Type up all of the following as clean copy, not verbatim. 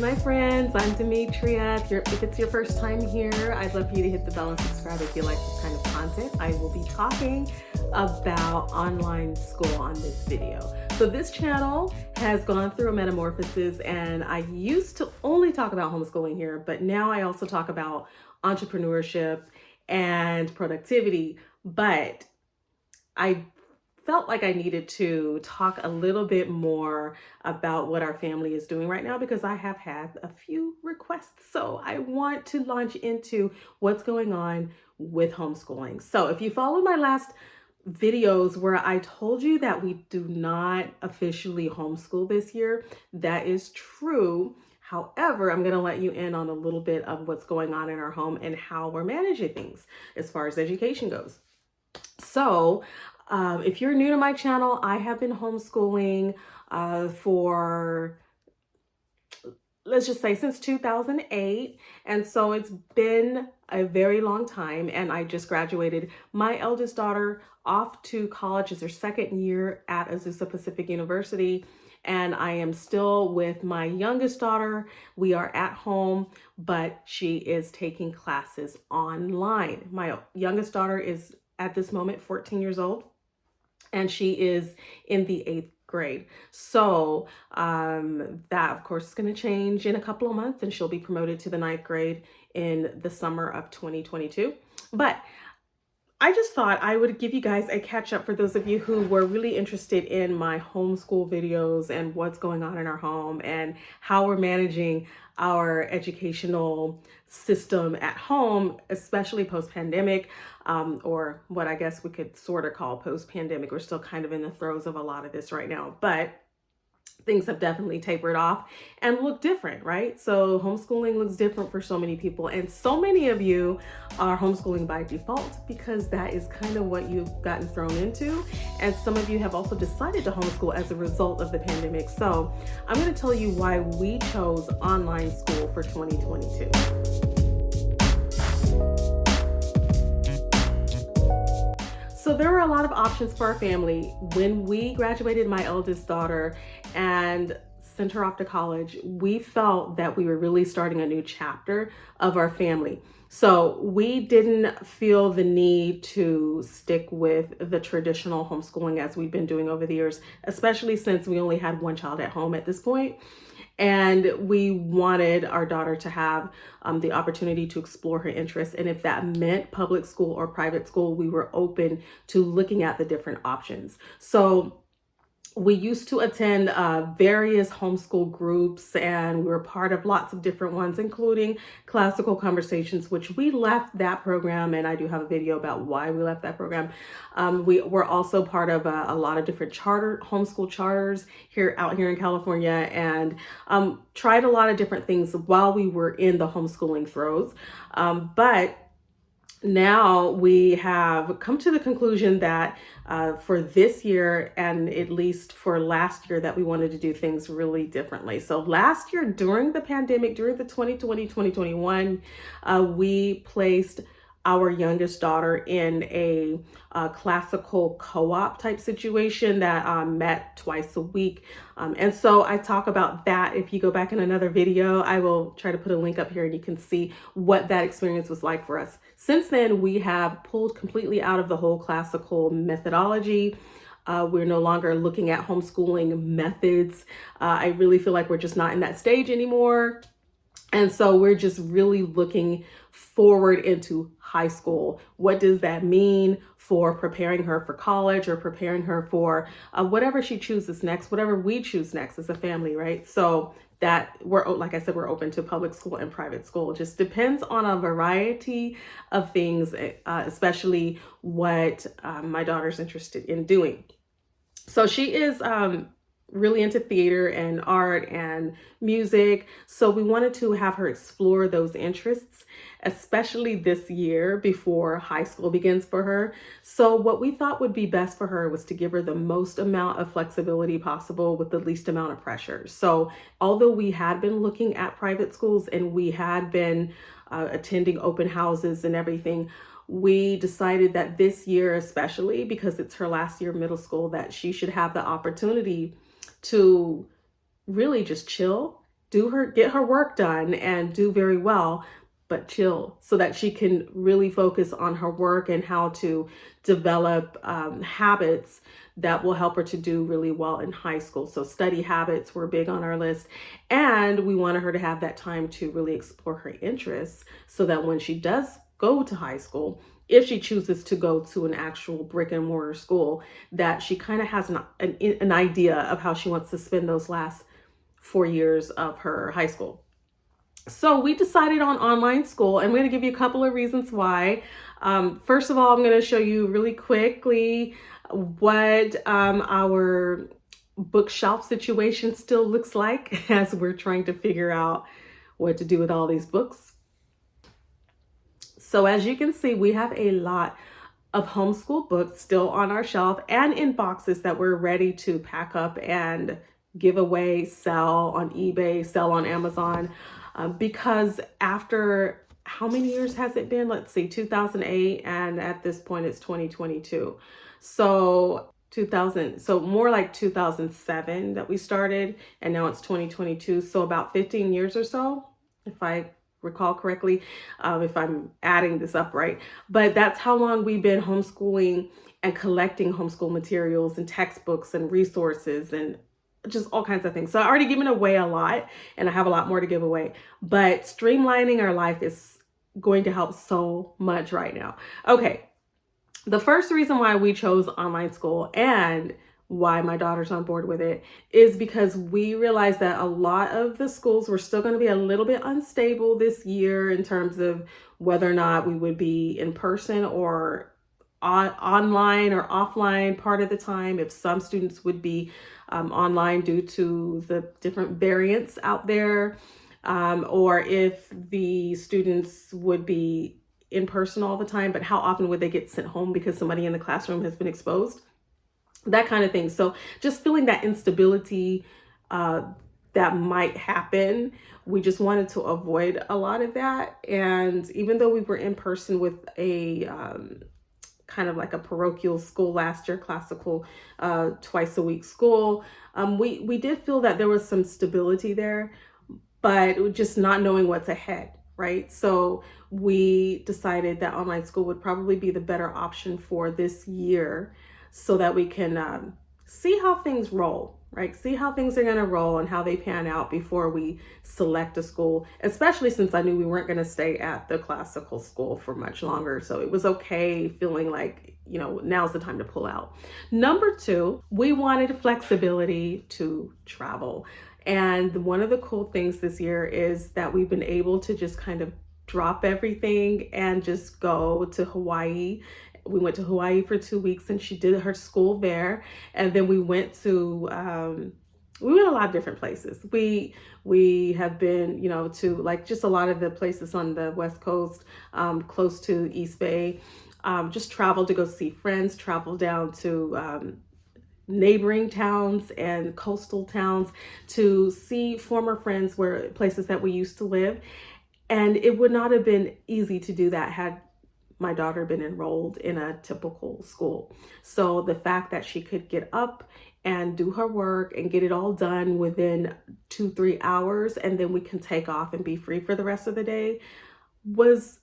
my friends, I'm Demetria. If it's your first time here, I'd love for you to hit the bell and subscribe if you like this kind of content. I will be talking about online school on this video. So this channel has gone through a metamorphosis, and I used to only talk about homeschooling here, but now I also talk about entrepreneurship and productivity. But I felt like I needed to talk a little bit more about what our family is doing right now because I have had a few requests. So I want to launch into what's going on with homeschooling. So if you follow my last videos where I told you that we do not officially homeschool this year, that is true. However, I'm going to let you in on a little bit of what's going on in our home and how we're managing things as far as education goes. So if you're new to my channel, I have been homeschooling for, let's just say, since 2008. And so it's been a very long time. And I just graduated my eldest daughter off to college as her second year at Azusa Pacific University. And I am still with my youngest daughter. We are at home, but she is taking classes online. My youngest daughter is at this moment 14 years old, and she is in the 8th grade. So that of course is going to change in a couple of months, and she'll be promoted to the 9th grade in the summer of 2022. But I just thought I would give you guys a catch up for those of you who were really interested in my homeschool videos and what's going on in our home and how we're managing our educational system at home, especially post-pandemic, or what I guess we could sort of call post-pandemic. We're still kind of in the throes of a lot of this right now, but things have definitely tapered off and look different, right? So homeschooling looks different for so many people, and so many of you are homeschooling by default because that is kind of what you've gotten thrown into. And some of you have also decided to homeschool as a result of the pandemic. So I'm going to tell you why we chose online school for 2022. So there were a lot of options for our family. When we graduated my eldest daughter and sent her off to college, we felt that we were really starting a new chapter of our family. So we didn't feel the need to stick with the traditional homeschooling as we've been doing over the years, especially since we only had one child at home at this point. And we wanted our daughter to have the opportunity to explore her interests. And if that meant public school or private school, we were open to looking at the different options. So we used to attend various homeschool groups, and we were part of lots of different ones, including Classical Conversations, which we left that program, and I do have a video about why we left that program. We were also part of a lot of different homeschool charters out here in California, and tried a lot of different things while we were in the homeschooling throes. But now we have come to the conclusion that for this year, and at least for last year, that we wanted to do things really differently. So last year, during the pandemic, during the 2020-2021, we placed our youngest daughter in a classical co-op type situation that met twice a week. And so I talk about that. If you go back in another video, I will try to put a link up here and you can see what that experience was like for us. Since then, we have pulled completely out of the whole classical methodology. We're no longer looking at homeschooling methods. I really feel like we're just not in that stage anymore. And so we're just really looking forward into high school. What does that mean for preparing her for college or preparing her for whatever she chooses next, whatever we choose next as a family, right? So that like I said, we're open to public school and private school. It just depends on a variety of things, especially what my daughter's interested in doing. So she is really into theater and art and music. So we wanted to have her explore those interests, especially this year before high school begins for her. So what we thought would be best for her was to give her the most amount of flexibility possible with the least amount of pressure. So although we had been looking at private schools and we had been attending open houses and everything, we decided that this year, especially because it's her last year of middle school, that she should have the opportunity to really just chill get her work done and do very well, but chill so that she can really focus on her work and how to develop habits that will help her to do really well in high school. So study habits were big on our list, and we wanted her to have that time to really explore her interests so that when she does go to high school, if she chooses to go to an actual brick and mortar school, that she kind of has an idea of how she wants to spend those last 4 years of her high school. So we decided on online school, and I'm going to give you a couple of reasons why. First of all, I'm going to show you really quickly what our bookshelf situation still looks like as we're trying to figure out what to do with all these books. So as you can see, we have a lot of homeschool books still on our shelf and in boxes that we're ready to pack up and give away, sell on eBay, sell on Amazon. Because after how many years has it been? Let's see, 2008, and at this point it's 2022. So more like 2007 that we started, and now it's 2022. So about 15 years or so, if I recall correctly, if I'm adding this up right. But that's how long we've been homeschooling and collecting homeschool materials and textbooks and resources and just all kinds of things. So I already given away a lot, and I have a lot more to give away, but streamlining our life is going to help so much right now. Okay. The first reason why we chose online school and why my daughter's on board with it is because we realized that a lot of the schools were still going to be a little bit unstable this year in terms of whether or not we would be in person or online or offline part of the time, if some students would be online due to the different variants out there, or if the students would be in person all the time, but how often would they get sent home because somebody in the classroom has been exposed, that kind of thing. So just feeling that instability that might happen, we just wanted to avoid a lot of that. And even though we were in person with a kind of like a parochial school last year, classical twice a week school, we did feel that there was some stability there, but just not knowing what's ahead, right? So we decided that online school would probably be the better option for this year so that we can see how things roll, right? See how things are going to roll and how they pan out before we select a school, especially since I knew we weren't going to stay at the classical school for much longer. So it was okay feeling like, now's the time to pull out. Number two, we wanted flexibility to travel. And one of the cool things this year is that we've been able to just kind of drop everything and just go to Hawaii. We went to Hawaii for 2 weeks, and she did her school there. And then we went a lot of different places. We have been, to like just a lot of the places on the West Coast, close to East Bay, just traveled to go see friends, traveled down to neighboring towns and coastal towns to see former friends, places that we used to live. And it would not have been easy to do that had my daughter been enrolled in a typical school. So the fact that she could get up and do her work and get it all done within 2-3 hours, and then we can take off and be free for the rest of the day, was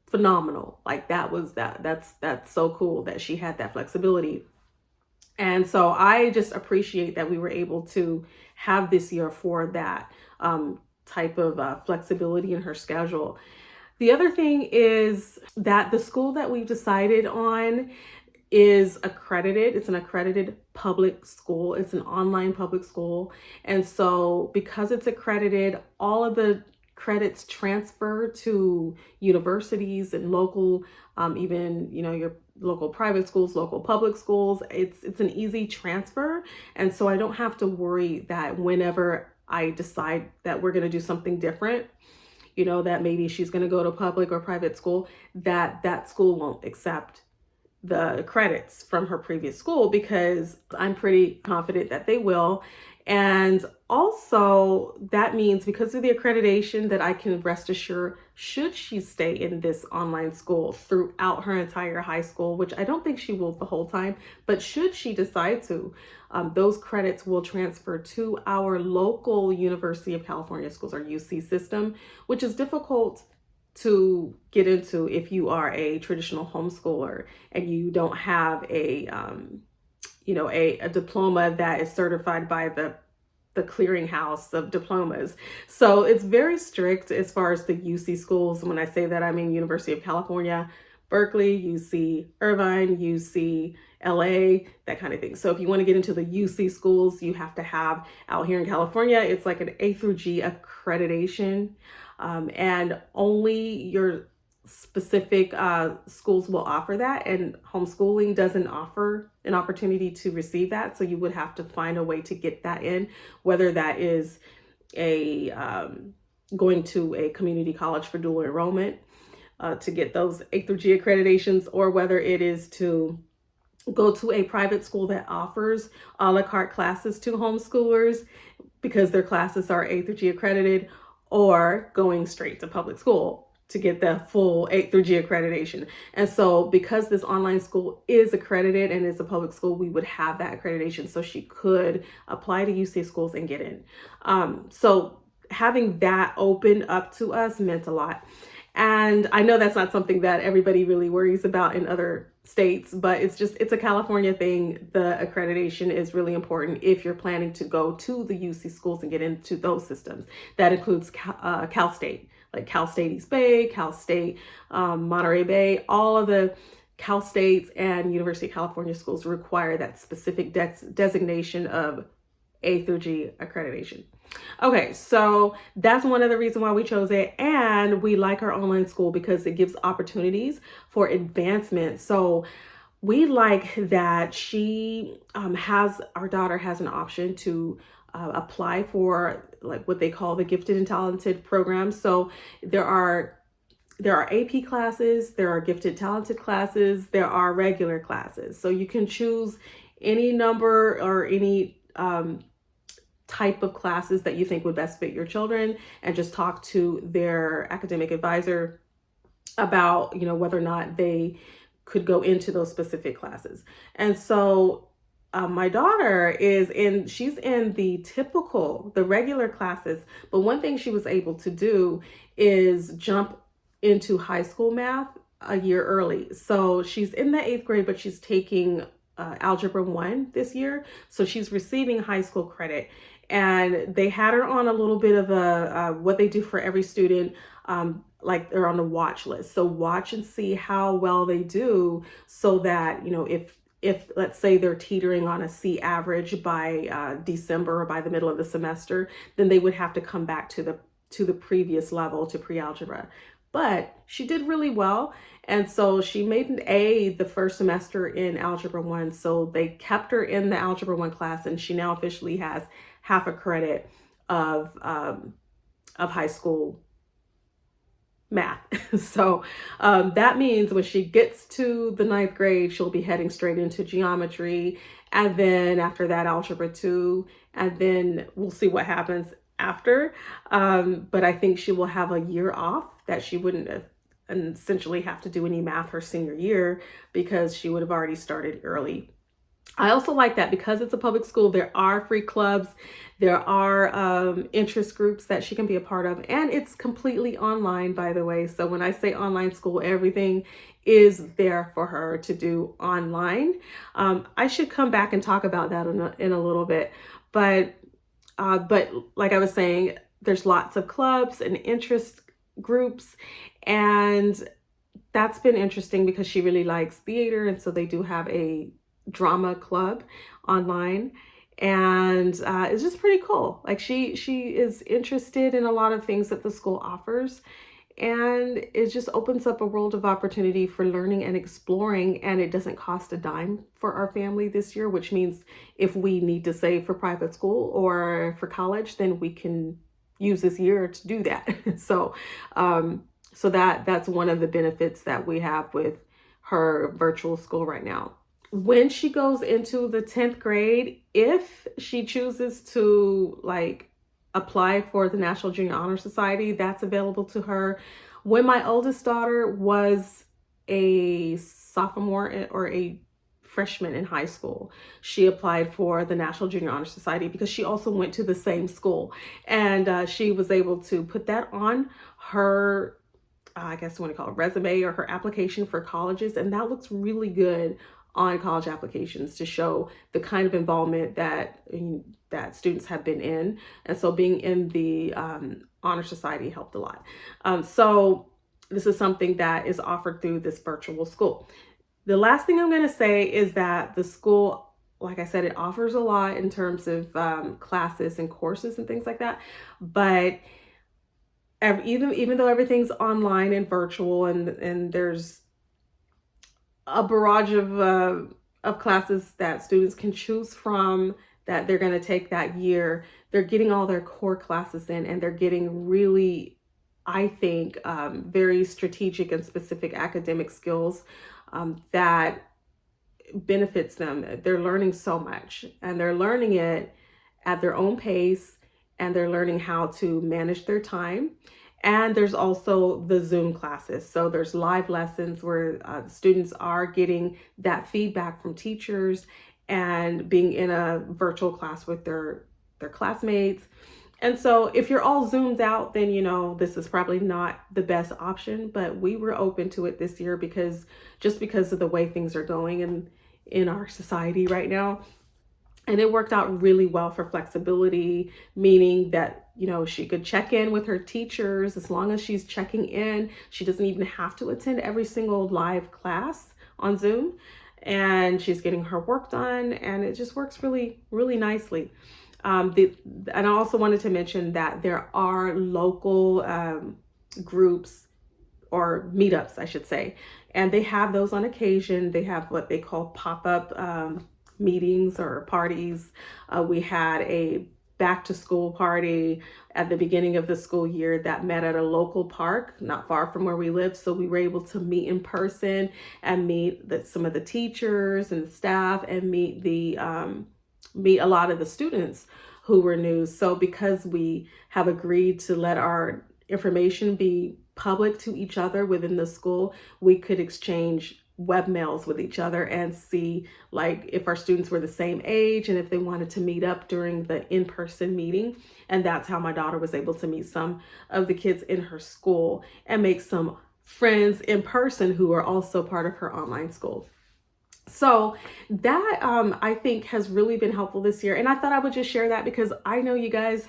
phenomenal. Like that's so cool that she had that flexibility. And so I just appreciate that we were able to have this year for that type of flexibility in her schedule. The other thing is that the school that we've decided on is accredited. It's an accredited public school. It's an online public school. And so because it's accredited, all of the credits transfer to universities and local, even, your local private schools, local public schools. It's an easy transfer. And so I don't have to worry that whenever I decide that we're going to do something different, that maybe she's going to go to public or private school, that school won't accept the credits from her previous school, because I'm pretty confident that they will. And also, that means because of the accreditation that I can rest assured, should she stay in this online school throughout her entire high school, which I don't think she will the whole time, but should she decide to, those credits will transfer to our local University of California Schools, or UC system, which is difficult to get into if you are a traditional homeschooler and you don't have a diploma that is certified by the clearinghouse of diplomas. So it's very strict as far as the UC schools. When I say that, I mean University of California, Berkeley, UC Irvine, UC LA, that kind of thing. So if you want to get into the UC schools, you have to have, out here in California, it's like an A through G accreditation. And only your specific schools will offer that, and homeschooling doesn't offer an opportunity to receive that. So you would have to find a way to get that in, whether that is a going to a community college for dual enrollment to get those A through G accreditations, or whether it is to go to a private school that offers a la carte classes to homeschoolers because their classes are A through G accredited, or going straight to public school to get the full A through G accreditation. And so because this online school is accredited and is a public school, we would have that accreditation so she could apply to UC schools and get in. So having that open up to us meant a lot. And I know that's not something that everybody really worries about in other states, but it's a California thing. The accreditation is really important if you're planning to go to the UC schools and get into those systems. That includes Cal State, like Cal State East Bay, Cal State Monterey Bay. All of the Cal States and University of California schools require that specific designation of A through G accreditation. Okay, so that's one of the reasons why we chose it. And we like our online school because it gives opportunities for advancement. So we like that she our daughter has an option to apply for like what they call the gifted and talented program. So there are AP classes, there are gifted talented classes, there are regular classes. So you can choose any number or any type of classes that you think would best fit your children, and just talk to their academic advisor about, whether or not they could go into those specific classes. And so my daughter she's in the regular classes, but one thing she was able to do is jump into high school math a year early. So she's in the 8th grade, but she's taking Algebra 1 this year. So she's receiving high school credit. And they had her on a little bit of what they do for every student, like they're on a watch list. So watch and see how well they do, so that, if let's say they're teetering on a C average by December or by the middle of the semester, then they would have to come back to the previous level, to pre-algebra. But she did really well. And so she made an A the first semester in Algebra 1. So they kept her in the Algebra 1 class, and she now officially has half a credit of high school math. So that means when she gets to the 9th grade, she'll be heading straight into geometry. And then after that, Algebra 2. And then we'll see what happens after. But I think she will have a year off, that she wouldn't essentially have to do any math her senior year, because she would have already started early. I also like that because it's a public school, there are free clubs, there are interest groups that she can be a part of, and it's completely online, by the way. So when I say online school, everything is there for her to do online. I should come back and talk about that in a little bit, but like I was saying, there's lots of clubs and interest groups, and that's been interesting because she really likes theater, and so they do have a drama club online, and it's just pretty cool. Like she is interested in a lot of things that the school offers, and it just opens up a world of opportunity for learning and exploring. And it doesn't cost a dime for our family this year, which means if we need to save for private school or for college, then we can use this year to do that. So that's one of the benefits that we have with her virtual school right now. when she goes into the 10th grade, if she chooses to like apply for the National Junior Honor Society, that's available to her. When my oldest daughter was a sophomore or a freshman in high school, she applied for the National Junior Honor Society because she also went to the same school, and she was able to put that on her, I guess you want to call it resume or her application for colleges, and that looks really good on college applications to show the kind of involvement that students have been in. And so being in the honor society helped a lot. So this is something that is offered through this virtual school. The last thing I'm going to say is that the school, like I said, it offers a lot in terms of classes and courses and things like that, but even though everything's online and virtual, and there's a barrage of classes that students can choose from that they're going to take that year, they're getting all their core classes in, and they're getting really, I think, very strategic and specific academic skills that benefits them. They're learning so much, and they're learning it at their own pace, and they're learning how to manage their time. And there's also the Zoom classes. So there's live lessons where students are getting that feedback from teachers and being in a virtual class with their classmates. And so if you're all zoomed out, then this is probably not the best option, but we were open to it this year because of the way things are going in our society right now. And it worked out really well for flexibility, meaning that, she could check in with her teachers. As long as she's checking in, she doesn't even have to attend every single live class on Zoom. And she's getting her work done, and it just works really, really nicely. And I also wanted to mention that there are local groups or meetups, I should say, and they have those on occasion. They have what they call pop-up meetings or parties. We had a back to school party at the beginning of the school year that met at a local park not far from where we live. So we were able to meet in person and meet some of the teachers and staff, and meet a lot of the students who were new. So because we have agreed to let our information be public to each other within the school, we could exchange webmails with each other and see like if our students were the same age and if they wanted to meet up during the in-person meeting. And that's how my daughter was able to meet some of the kids in her school and make some friends in person who are also part of her online school. So that I think has really been helpful this year. And I thought I would just share that because I know you guys,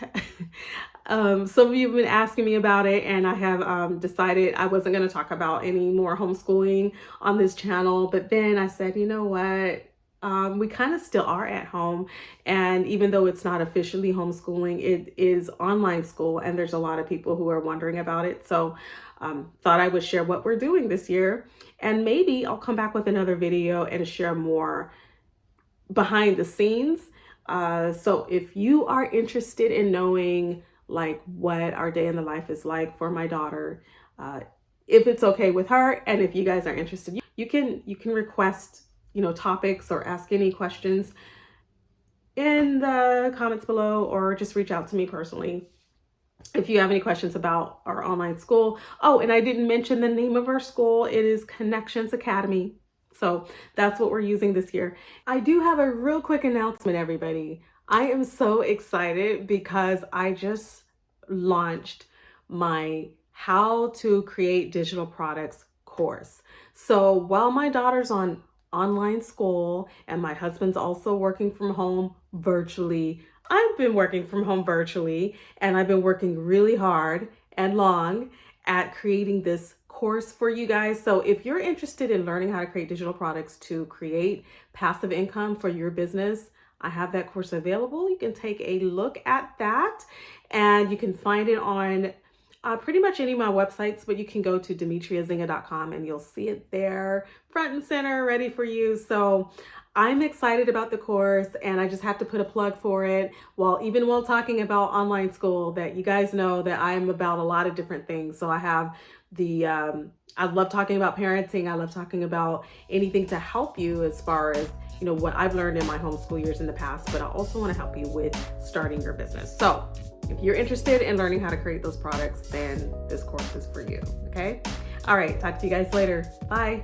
some of you have been asking me about it, and I have decided I wasn't going to talk about any more homeschooling on this channel. But then I said, you know what? We kind of still are at home. And even though it's not officially homeschooling, it is online school. And there's a lot of people who are wondering about it. So thought I would share what we're doing this year. And maybe I'll come back with another video and share more behind the scenes. So if you are interested in knowing like what our day in the life is like for my daughter, if it's okay with her, and if you guys are interested, you can request topics or ask any questions in the comments below, or just reach out to me personally if you have any questions about our online school. Oh, and I didn't mention the name of our school. It is Connections Academy. So that's what we're using this year. I do have a real quick announcement, everybody. I am so excited because I just launched my How to Create Digital Products course. So while my daughter's on online school and my husband's also working from home virtually, I've been working from home virtually, and I've been working really hard and long at creating this course for you guys. So if you're interested in learning how to create digital products to create passive income for your business, I have that course available. You can take a look at that, and you can find it on pretty much any of my websites, but you can go to demetriazinga.com and you'll see it there front and center ready for you. So I'm excited about the course, and I just have to put a plug for it. Well, even while talking about online school, that you guys know that I'm about a lot of different things. So I have I love talking about parenting. I love talking about anything to help you as far as, what I've learned in my homeschool years in the past, but I also want to help you with starting your business. So if you're interested in learning how to create those products, then this course is for you. Okay. All right. Talk to you guys later. Bye.